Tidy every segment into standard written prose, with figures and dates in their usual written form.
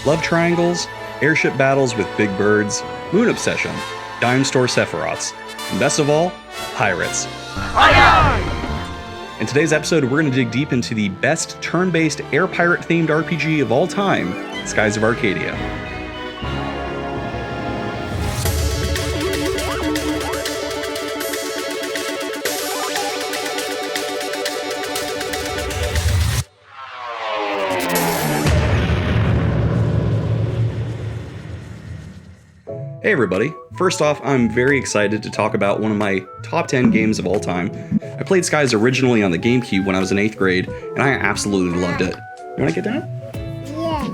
love triangles, airship battles with big birds, moon obsession, dime store Sephiroths, and best of all, pirates. In today's episode, we're going to dig deep into the best turn-based air pirate-themed RPG of all time, Skies of Arcadia. Hey everybody, first off, I'm very excited to talk about one of my top 10 games of all time. I played Skies originally on the GameCube when I was in 8th grade, and I absolutely loved it. You wanna get down? Yeah.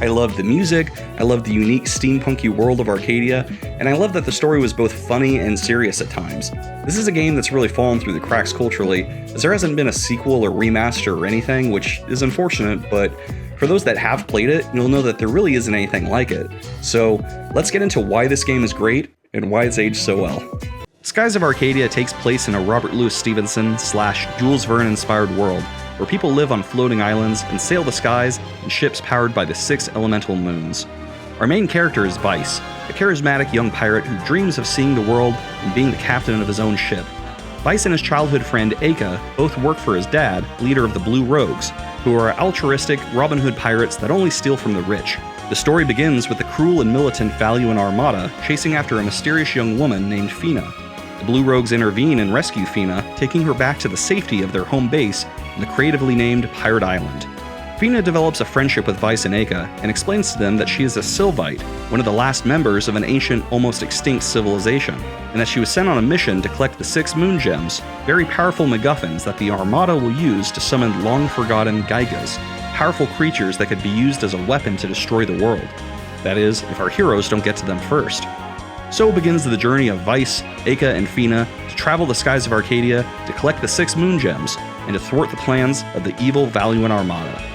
I loved the music, I loved the unique steampunky world of Arcadia, and I love that the story was both funny and serious at times. This is a game that's really fallen through the cracks culturally, as there hasn't been a sequel or remaster or anything, which is unfortunate, but for those that have played it, you'll know that there really isn't anything like it. So let's get into why this game is great and why it's aged so well. Skies of Arcadia takes place in a Robert Louis Stevenson / Jules Verne inspired world, where people live on floating islands and sail the skies in ships powered by the 6 elemental moons. Our main character is Weiss, a charismatic young pirate who dreams of seeing the world and being the captain of his own ship. Weiss and his childhood friend Aka both work for his dad, leader of the Blue Rogues, who are altruistic Robin Hood pirates that only steal from the rich. The story begins with the cruel and militant Valuan Armada chasing after a mysterious young woman named Fina. The Blue Rogues intervene and rescue Fina, taking her back to the safety of their home base in the creatively named Pirate Island. Fina develops a friendship with Weiss and Aka and explains to them that she is a Sylvite, one of the last members of an ancient, almost extinct civilization, and that she was sent on a mission to collect the 6 moon gems, very powerful MacGuffins that the Armada will use to summon long-forgotten Gaigas, powerful creatures that could be used as a weapon to destroy the world. That is, if our heroes don't get to them first. So begins the journey of Weiss, Aka, and Fina to travel the skies of Arcadia to collect the 6 moon gems and to thwart the plans of the evil Valuan Armada.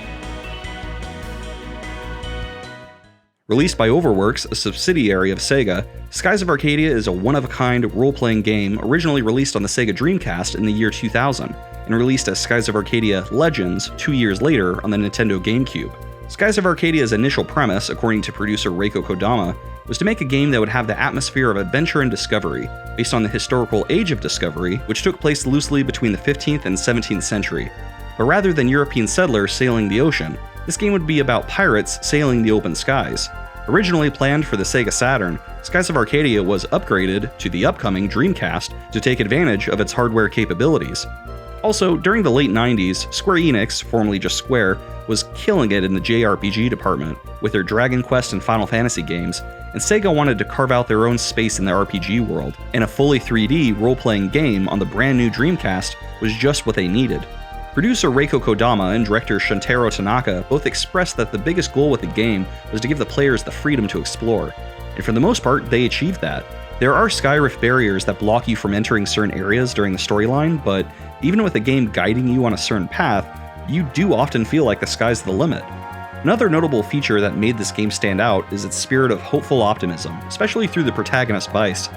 Released by Overworks, a subsidiary of Sega, Skies of Arcadia is a one-of-a-kind role-playing game originally released on the Sega Dreamcast in the year 2000, and released as Skies of Arcadia Legends 2 years later on the Nintendo GameCube. Skies of Arcadia's initial premise, according to producer Reiko Kodama, was to make a game that would have the atmosphere of adventure and discovery, based on the historical Age of Discovery, which took place loosely between the 15th and 17th century. But rather than European settlers sailing the ocean, this game would be about pirates sailing the open skies. Originally planned for the Sega Saturn, Skies of Arcadia was upgraded to the upcoming Dreamcast to take advantage of its hardware capabilities. Also, during the late 90s, Square Enix, formerly just Square, was killing it in the JRPG department with their Dragon Quest and Final Fantasy games, and Sega wanted to carve out their own space in the RPG world, and a fully 3D role-playing game on the brand new Dreamcast was just what they needed. Producer Reiko Kodama and director Shuntaro Tanaka both expressed that the biggest goal with the game was to give the players the freedom to explore, and for the most part, they achieved that. There are Skyrift barriers that block you from entering certain areas during the storyline, but even with the game guiding you on a certain path, you do often feel like the sky's the limit. Another notable feature that made this game stand out is its spirit of hopeful optimism, especially through the protagonist Weiss.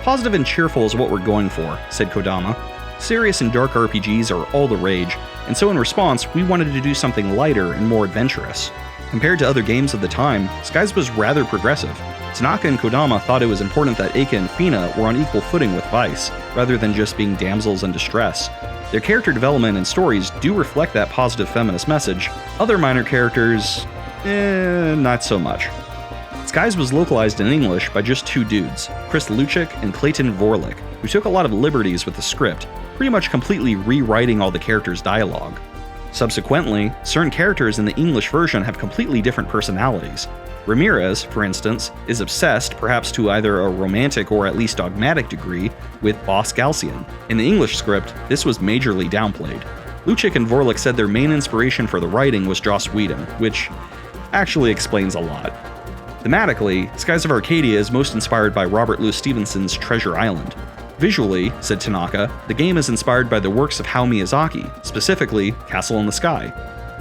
"Positive and cheerful is what we're going for," said Kodama. "Serious and dark RPGs are all the rage, and so in response, we wanted to do something lighter and more adventurous." Compared to other games of the time, Skies was rather progressive. Tanaka and Kodama thought it was important that Aka and Fina were on equal footing with Weiss, rather than just being damsels in distress. Their character development and stories do reflect that positive feminist message. Other minor characters, not so much. Skies was localized in English by just 2 dudes, Chris Luchik and Clayton Vorlik, who took a lot of liberties with the script, pretty much completely rewriting all the characters' dialogue. Subsequently, certain characters in the English version have completely different personalities. Ramirez, for instance, is obsessed, perhaps to either a romantic or at least dogmatic degree, with Boss Galcian. In the English script, this was majorly downplayed. Luchik and Vorlik said their main inspiration for the writing was Joss Whedon, which actually explains a lot. Thematically, Skies of Arcadia is most inspired by Robert Louis Stevenson's Treasure Island. Visually, said Tanaka, the game is inspired by the works of Hayao Miyazaki, specifically Castle in the Sky.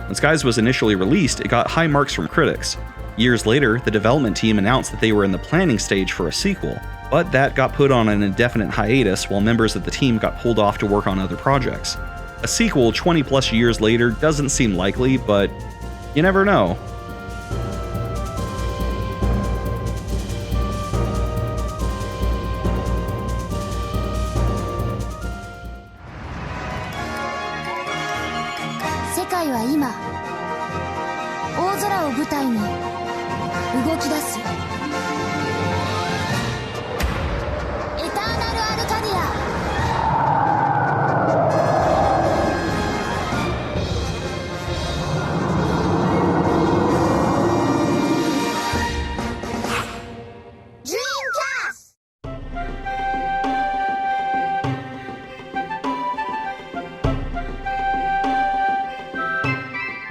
When Skies was initially released, it got high marks from critics. Years later, the development team announced that they were in the planning stage for a sequel, but that got put on an indefinite hiatus while members of the team got pulled off to work on other projects. A sequel 20 plus years later doesn't seem likely, but you never know. は今大空を舞台に動き出す。エターナルアルカディア。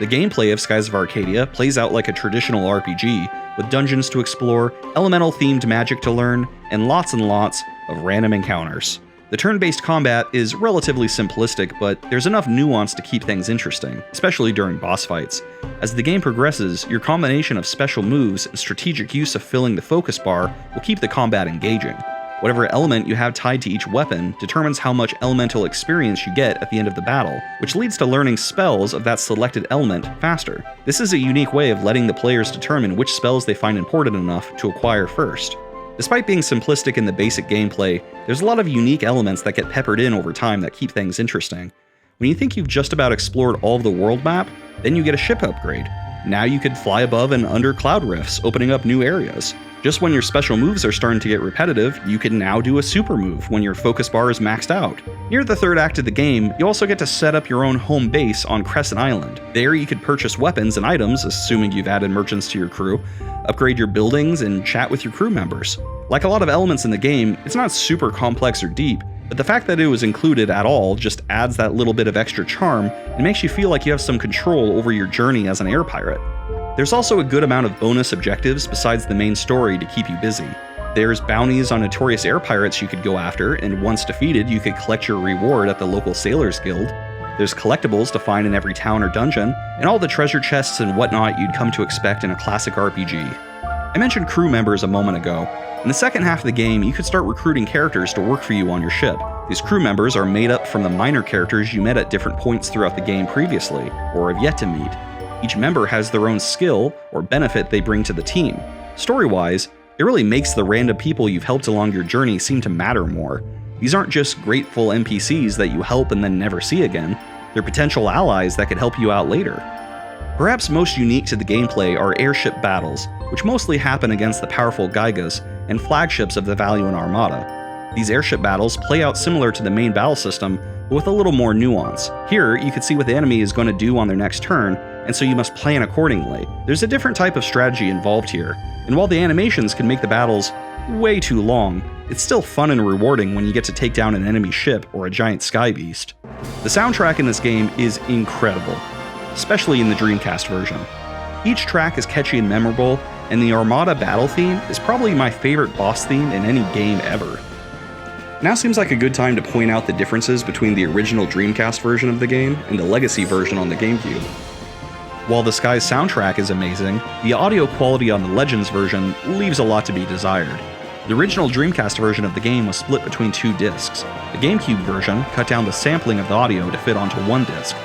The gameplay of Skies of Arcadia plays out like a traditional RPG, with dungeons to explore, elemental-themed magic to learn, and lots of random encounters. The turn-based combat is relatively simplistic, but there's enough nuance to keep things interesting, especially during boss fights. As the game progresses, your combination of special moves and strategic use of filling the focus bar will keep the combat engaging. Whatever element you have tied to each weapon determines how much elemental experience you get at the end of the battle, which leads to learning spells of that selected element faster. This is a unique way of letting the players determine which spells they find important enough to acquire first. Despite being simplistic in the basic gameplay, there's a lot of unique elements that get peppered in over time that keep things interesting. When you think you've just about explored all of the world map, then you get a ship upgrade. Now you could fly above and under cloud rifts, opening up new areas. Just when your special moves are starting to get repetitive, you can now do a super move when your focus bar is maxed out. Near the third act of the game, you also get to set up your own home base on Crescent Island. There you could purchase weapons and items, assuming you've added merchants to your crew, upgrade your buildings, and chat with your crew members. Like a lot of elements in the game, it's not super complex or deep, but the fact that it was included at all just adds that little bit of extra charm and makes you feel like you have some control over your journey as an air pirate. There's also a good amount of bonus objectives besides the main story to keep you busy. There's bounties on notorious air pirates you could go after, and once defeated, you could collect your reward at the local Sailors Guild. There's collectibles to find in every town or dungeon, and all the treasure chests and whatnot you'd come to expect in a classic RPG. I mentioned crew members a moment ago. In the second half of the game, you could start recruiting characters to work for you on your ship. These crew members are made up from the minor characters you met at different points throughout the game previously, or have yet to meet. Each member has their own skill or benefit they bring to the team. Story-wise, it really makes the random people you've helped along your journey seem to matter more. These aren't just grateful NPCs that you help and then never see again, they're potential allies that could help you out later. Perhaps most unique to the gameplay are airship battles, which mostly happen against the powerful Gygas and flagships of the Valuan Armada. These airship battles play out similar to the main battle system, but with a little more nuance. Here, you can see what the enemy is going to do on their next turn, and so you must plan accordingly. There's a different type of strategy involved here, and while the animations can make the battles way too long, it's still fun and rewarding when you get to take down an enemy ship or a giant sky beast. The soundtrack in this game is incredible, especially in the Dreamcast version. Each track is catchy and memorable, and the Armada battle theme is probably my favorite boss theme in any game ever. Now seems like a good time to point out the differences between the original Dreamcast version of the game and the Legacy version on the GameCube. While the Skies soundtrack is amazing, the audio quality on the Legends version leaves a lot to be desired. The original Dreamcast version of the game was split between two discs. The GameCube version cut down the sampling of the audio to fit onto one disc.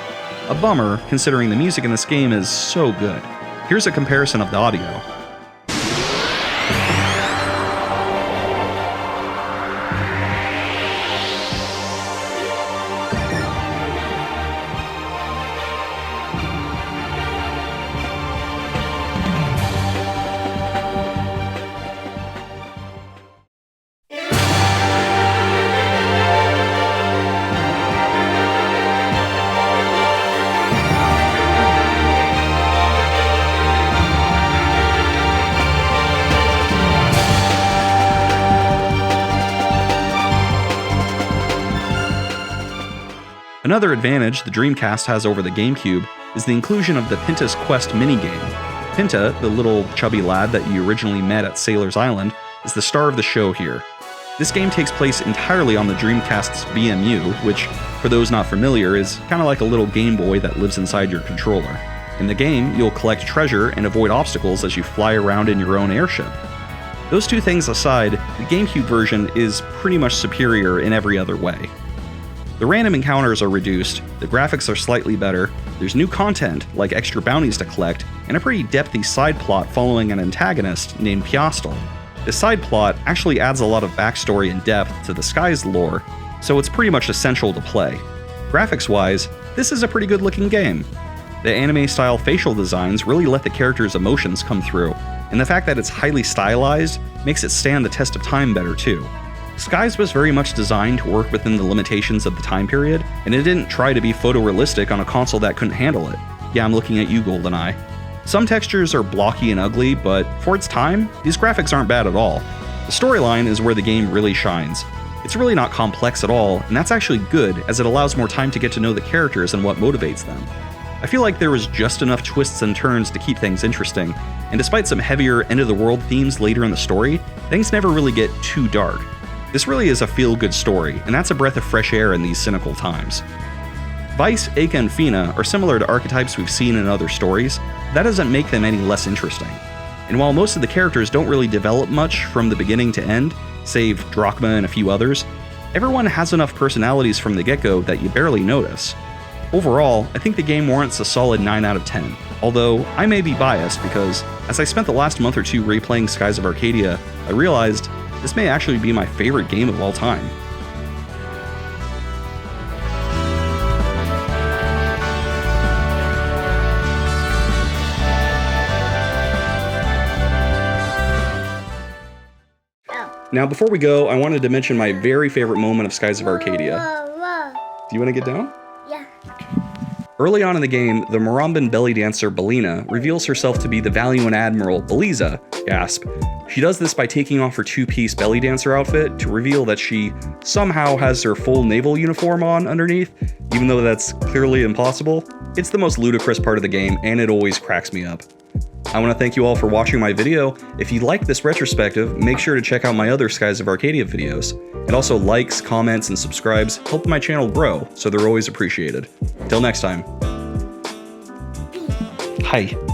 A bummer, considering the music in this game is so good. Here's a comparison of the audio. Another advantage the Dreamcast has over the GameCube is the inclusion of the Pinta's Quest minigame. Pinta, the little chubby lad that you originally met at Sailor's Island, is the star of the show here. This game takes place entirely on the Dreamcast's VMU, which, for those not familiar, is kind of like a little Game Boy that lives inside your controller. In the game, you'll collect treasure and avoid obstacles as you fly around in your own airship. Those two things aside, the GameCube version is pretty much superior in every other way. The random encounters are reduced, the graphics are slightly better, there's new content like extra bounties to collect, and a pretty depthy side plot following an antagonist named Piastel. This side plot actually adds a lot of backstory and depth to the Skies lore, so it's pretty much essential to play. Graphics-wise, this is a pretty good looking game. The anime-style facial designs really let the character's emotions come through, and the fact that it's highly stylized makes it stand the test of time better too. Skies was very much designed to work within the limitations of the time period, and it didn't try to be photorealistic on a console that couldn't handle it. Yeah, I'm looking at you, GoldenEye. Some textures are blocky and ugly, but for its time, these graphics aren't bad at all. The storyline is where the game really shines. It's really not complex at all, and that's actually good, as it allows more time to get to know the characters and what motivates them. I feel like there was just enough twists and turns to keep things interesting, and despite some heavier end-of-the-world themes later in the story, things never really get too dark. This really is a feel-good story, and that's a breath of fresh air in these cynical times. Vice, Eika, and Fina are similar to archetypes we've seen in other stories, that doesn't make them any less interesting. And while most of the characters don't really develop much from the beginning to end, save Drachma and a few others, everyone has enough personalities from the get-go that you barely notice. Overall, I think the game warrants a solid 9 out of 10, although I may be biased because, as I spent the last month or two replaying Skies of Arcadia, I realized this may actually be my favorite game of all time. Now, before we go, I wanted to mention my very favorite moment of Skies of Arcadia. Do you want to get down? Yeah. Early on in the game, the Moramban belly dancer Belina reveals herself to be the Valuan Admiral Beliza, gasp. She does this by taking off her two-piece belly dancer outfit to reveal that she somehow has her full naval uniform on underneath, even though that's clearly impossible. It's the most ludicrous part of the game, and it always cracks me up. I want to thank you all for watching my video. If you like this retrospective, make sure to check out my other Skies of Arcadia videos. And also likes, comments, and subscribes help my channel grow, so they're always appreciated. Till next time. Hi.